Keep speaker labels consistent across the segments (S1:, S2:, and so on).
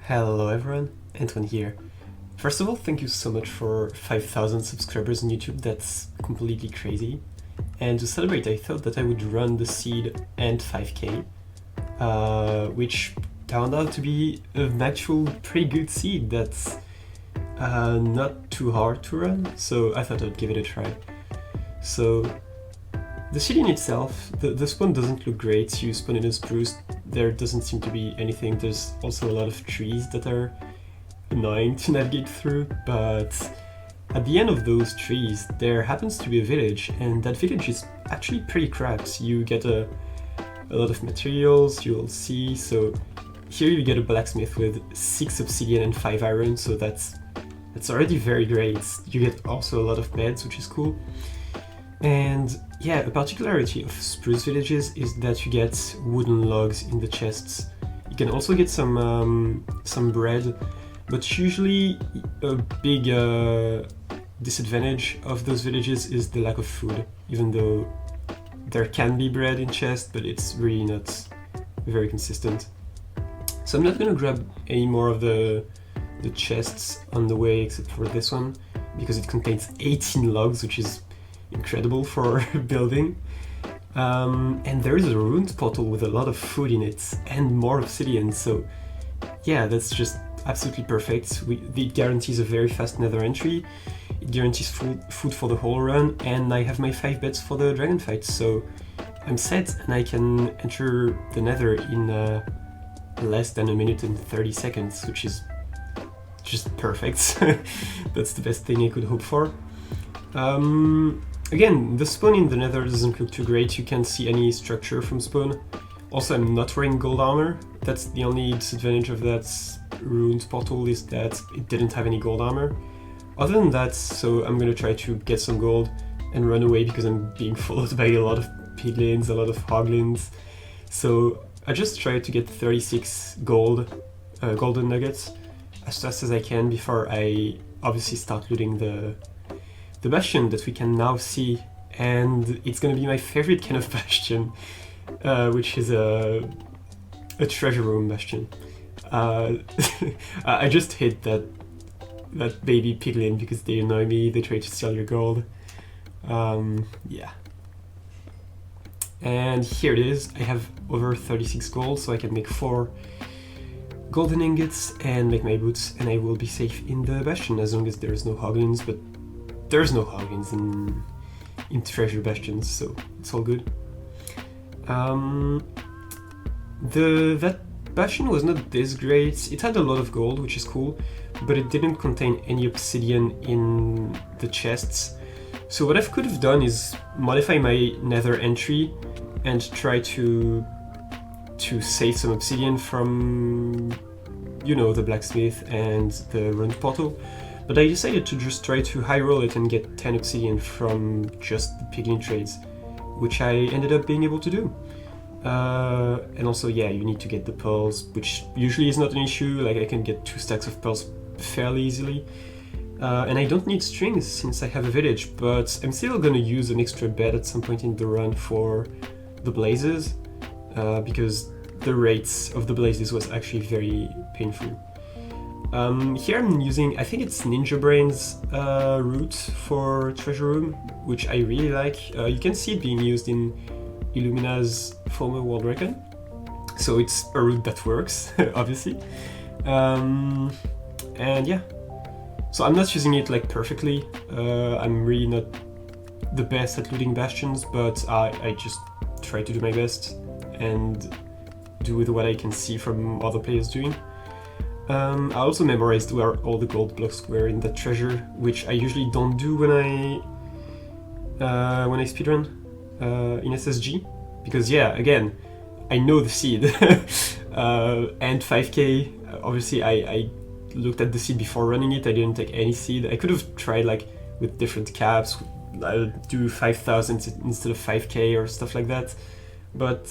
S1: Hello everyone, AntoLne here. First of all, thank you so much for 5,000 subscribers on YouTube, that's completely crazy. And to celebrate, I thought that I would run the seed and 5k, which turned out to be an actual pretty good seed that's not too hard to run, so I thought I'd give it a try. So, the seed in itself, the spawn doesn't look great. You spawn in a spruce, there doesn't seem to be anything. There's also a lot of trees that are annoying to navigate through, but at the end of those trees there happens to be a village, and that village is actually pretty cracked. You get a lot of materials, you'll see. So here you get a blacksmith with 6 obsidian and 5 iron, so that's already very great. You get also a lot of beds, which is cool. And yeah, a particularity of spruce villages is that you get wooden logs in the chests. You can also get some bread, but usually a big disadvantage of those villages is the lack of food, even though there can be bread in chests, but it's really not very consistent. So I'm not gonna grab any more of the chests on the way except for this one, because it contains 18 logs, which is incredible for building. And there is a ruined portal with a lot of food in it and more obsidian, so yeah, that's just absolutely perfect. It guarantees a very fast nether entry, it guarantees food for the whole run, and I have my 5 beds for the dragon fight, so I'm set and I can enter the nether in less than 1 minute and 30 seconds, which is just perfect. That's the best thing I could hope for. Again, the spawn in the nether doesn't look too great. You can't see any structure from spawn. Also, I'm not wearing gold armor. That's the only disadvantage of that ruined portal, is that it didn't have any gold armor. Other than that, so I'm gonna try to get some gold and run away because I'm being followed by a lot of piglins, a lot of hoglins. So I just try to get 36 golden nuggets as fast as I can before I obviously start looting the bastion that we can now see, and it's gonna be my favorite kind of bastion, which is a treasure room bastion. I just hate that baby piglin because they annoy me, they try to steal your gold. Yeah. And here it is, I have over 36 gold, so I can make 4 golden ingots and make my boots, and I will be safe in the bastion as long as there's no hoglins, but there's no hoglins in treasure bastions, so it's all good. That bastion was not this great. It had a lot of gold, which is cool, but it didn't contain any obsidian in the chests. So what I could have done is modify my nether entry and try to save some obsidian from, you know, the blacksmith and the ruined portal. But I decided to just try to high roll it and get 10 obsidian from just the piglin trades, which I ended up being able to do. And also, yeah, you need to get the pearls, which usually is not an issue. Like, I can get 2 stacks of pearls fairly easily. And I don't need strings since I have a village, but I'm still gonna use an extra bed at some point in the run for the blazes, because the rates of the blazes was actually very painful. Here I'm using, I think it's Ninja Brain's route for treasure room, which I really like. You can see it being used in Illumina's former world record, so it's a route that works, obviously. And yeah, so I'm not using it like perfectly. I'm really not the best at looting bastions, but I just try to do my best and do with what I can see from other players doing. I also memorized where all the gold blocks were in that treasure, which I usually don't do when I speedrun in SSG, because yeah, again, I know the seed. And 5k, obviously I looked at the seed before running it. I didn't take any seed. I could have tried like with different caps, do 5,000 instead of 5k or stuff like that, but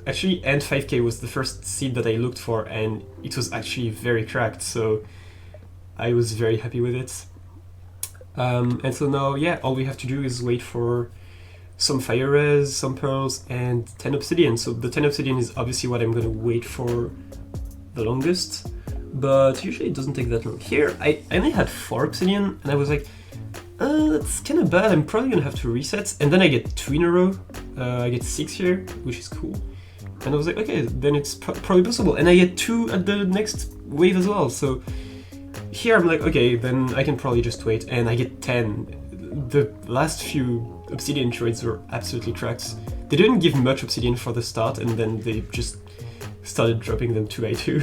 S1: actually, and 5k was the first seed that I looked for, and it was actually very cracked, so I was very happy with it. And so now, yeah, all we have to do is wait for some fire res, some pearls, and 10 obsidian. So the 10 obsidian is obviously what I'm gonna wait for the longest, but usually it doesn't take that long. Here, I only had 4 obsidian, and I was like, that's kind of bad, I'm probably gonna have to reset. And then I get 2 in a row, I get 6 here, which is cool. And I was like, okay, then it's probably possible. And I get 2 at the next wave as well, so here I'm like, okay, then I can probably just wait, and I get 10. The last few obsidian trades were absolutely cracked. They didn't give much obsidian for the start, and then they just started dropping them 2 by 2,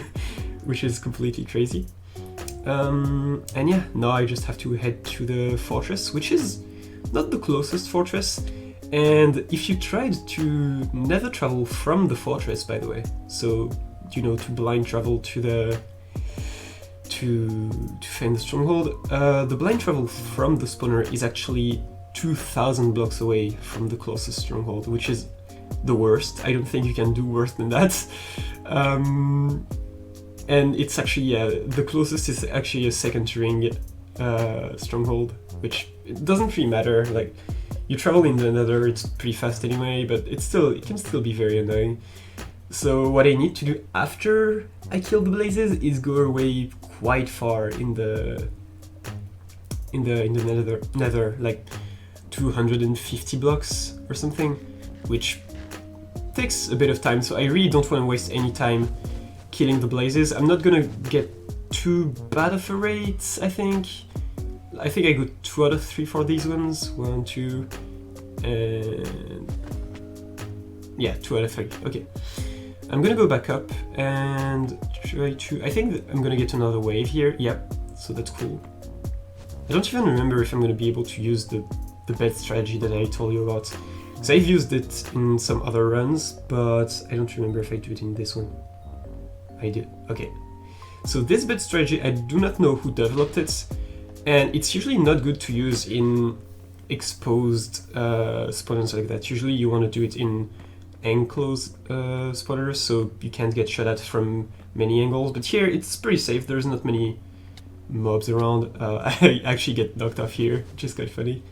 S1: which is completely crazy. And yeah, now I just have to head to the fortress, which is not the closest fortress. And if you tried to nether travel from the fortress, by the way, so, you know, to blind travel to the to find the stronghold, the blind travel from the spawner is actually 2,000 blocks away from the closest stronghold, which is the worst. I don't think you can do worse than that. And it's actually, yeah, the closest is actually a second ring stronghold, which it doesn't really matter. Like, you travel in the nether, it's pretty fast anyway, but it can still be very annoying. So what I need to do after I kill the blazes is go away quite far in the nether, like 250 blocks or something, which takes a bit of time. So I really don't want to waste any time killing the blazes. I'm not gonna get too bad of a rate, I think. I think I got 2 out of 3 for these ones. 1, 2, and yeah, 2 out of 3. Okay. I'm gonna go back up and try to... I think that I'm gonna get another wave here. Yep, so that's cool. I don't even remember if I'm gonna be able to use the bed strategy that I told you about. So I've used it in some other runs, but I don't remember if I do it in this one. I did. Okay. So this bed strategy, I do not know who developed it, and it's usually not good to use in exposed spawners like that. Usually you want to do it in enclosed spawners, so you can't get shot at from many angles. But here it's pretty safe, there's not many mobs around. I actually get knocked off here, which is quite funny.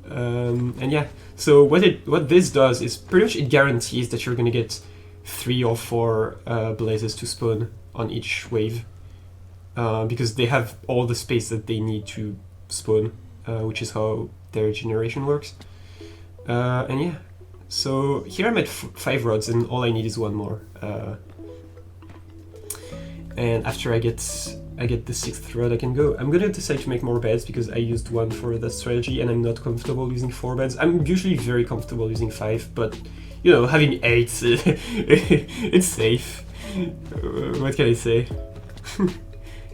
S1: And yeah, so what this does is pretty much it guarantees that you're gonna get 3 or 4 blazes to spawn on each wave, because they have all the space that they need to spawn, which is how their generation works. And yeah, so here I'm at 5 rods and all I need is 1 more. And after I get the 6th rod, I can go. I'm gonna decide to make more beds because I used 1 for that strategy and I'm not comfortable using 4 beds. I'm usually very comfortable using 5, but you know, having 8, it's safe. What can I say?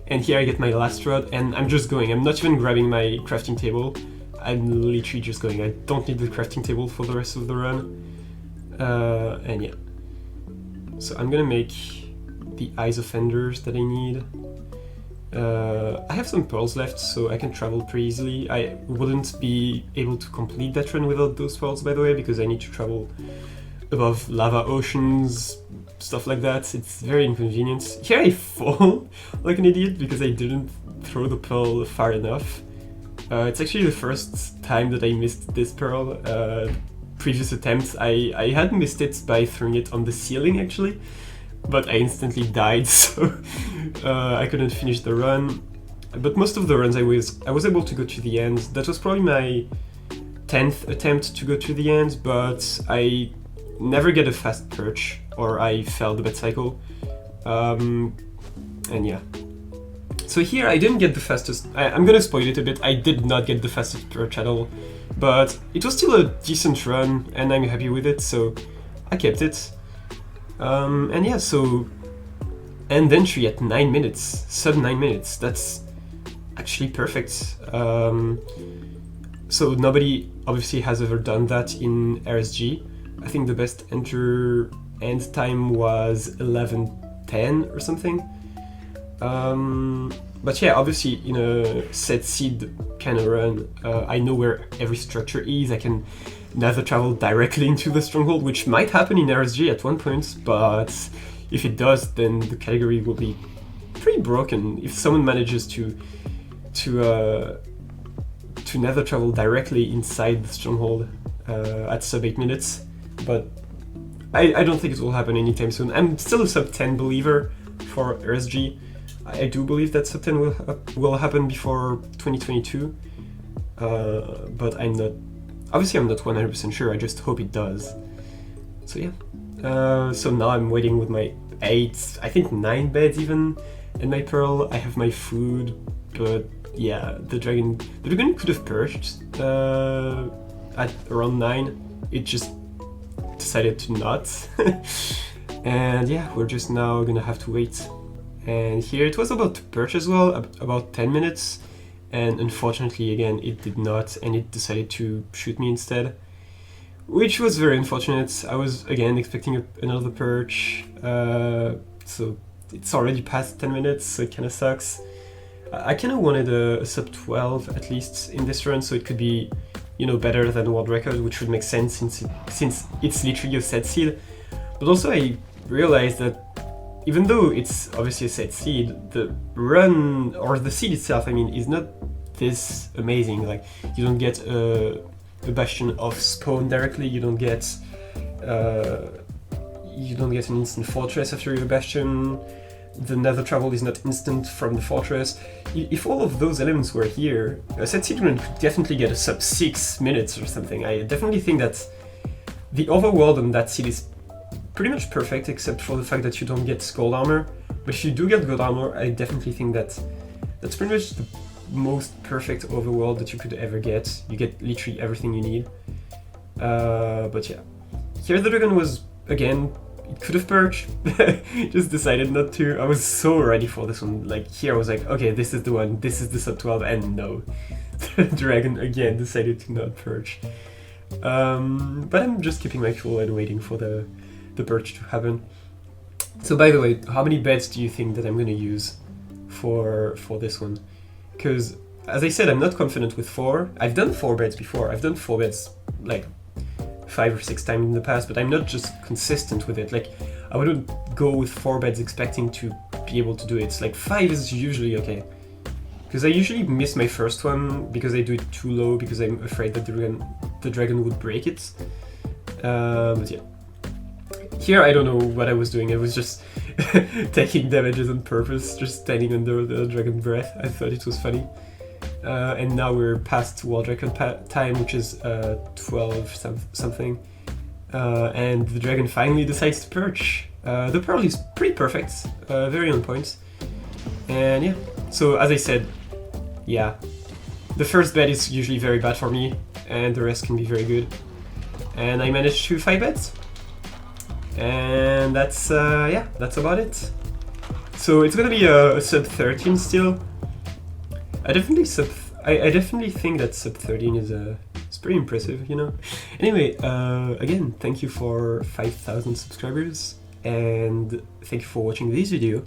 S1: And here I get my last rod and I'm just going. I'm not even grabbing my crafting table. I'm literally just going. I don't need the crafting table for the rest of the run. And yeah. So I'm gonna make the eyes of enders that I need. I have some pearls left, so I can travel pretty easily. I wouldn't be able to complete that run without those pearls, by the way, because I need to travel above lava oceans, stuff like that. It's very inconvenient. Here I fall like an idiot because I didn't throw the pearl far enough. It's actually the first time that I missed this pearl. Previous attempts, I had missed it by throwing it on the ceiling, actually, but I instantly died, so I couldn't finish the run. But most of the runs I was able to go to the end. That was probably my 10th attempt to go to the end, but I never get a fast perch, or I failed the bed cycle. And yeah. So here I didn't get the fastest, I'm gonna spoil it a bit, I did not get the fastest perch at all, but it was still a decent run and I'm happy with it, so I kept it. And yeah, so end entry at 9 minutes, sub 9 minutes, that's actually perfect. So nobody obviously has ever done that in RSG. I think the best end time was 11:10 or something. But yeah, obviously in a set seed kind of run, I know where every structure is. I can never travel directly into the stronghold, which might happen in RSG at one point, but if it does, then the category will be pretty broken if someone manages to never travel directly inside the stronghold at sub 8 minutes. But I don't think it will happen anytime soon. I'm still a sub 10 believer for RSG. I do believe that sub 10 will happen before 2022, but I'm not 100% sure. I just hope it does. So yeah, so now I'm waiting with my 8, I think 9 beds even, and my pearl. I have my food, but yeah, the dragon could have perched at around 9. It just decided to not. And yeah, we're just now gonna have to wait. And here it was about to perch as well, about 10 minutes, and unfortunately again it did not, and it decided to shoot me instead, which was very unfortunate. I was again expecting another perch, so it's already past 10 minutes, so it kind of sucks. I kind of wanted a sub 12 at least in this run, so it could be, you know, better than world record, which would make sense since it's literally a set seed. But also I realized that even though it's obviously a set seed, the run, or the seed itself, I mean, is not this amazing. Like, you don't get a bastion of spawn directly, you don't get an instant fortress after your bastion, the nether travel is not instant from the fortress. If all of those elements were here, a set seed run could definitely get a sub 6 minutes or something. I definitely think that the overworld on that seed is pretty much perfect, except for the fact that you don't get gold armor. But if you do get gold armor, I definitely think that that's pretty much the most perfect overworld that you could ever get. You get literally everything you need. But yeah, here the dragon was, again, it could have perched, just decided not to. I was so ready for this one. Like, here I was like, okay, this is the one, this is the sub 12, and no. The dragon again decided to not perch. But I'm just keeping my cool and waiting for the perch to happen. So by the way, how many beds do you think that I'm gonna use for this one? Because as I said, I'm not confident with 4. I've done 4 beds before. I've done 4 beds like 5 or 6 times in the past, but I'm not just consistent with it. Like, I wouldn't go with 4 beds expecting to be able to do it. It's like 5 is usually okay. Because I usually miss my first one because I do it too low because I'm afraid that the dragon would break it. But yeah. Here, I don't know what I was doing. I was just taking damages on purpose, just standing under the dragon breath. I thought it was funny. And now we're past world record time, which is 12 something. And the dragon finally decides to perch. The pearl is pretty perfect, very on point. And yeah, so as I said, yeah, the first bed is usually very bad for me, and the rest can be very good. And I managed to 5 beds. And that's, yeah, that's about it. So it's gonna be a sub 13 still. I definitely think that sub 13 is pretty impressive, you know? Anyway, again, thank you for 5,000 subscribers, and thank you for watching this video.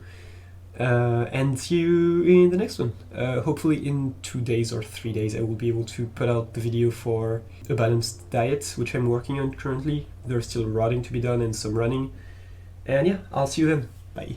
S1: And see you in the next one. Hopefully in 2 days or 3 days I will be able to put out the video for a balanced diet, which I'm working on currently. There's still rotting to be done and some running. And yeah, I'll see you then. Bye.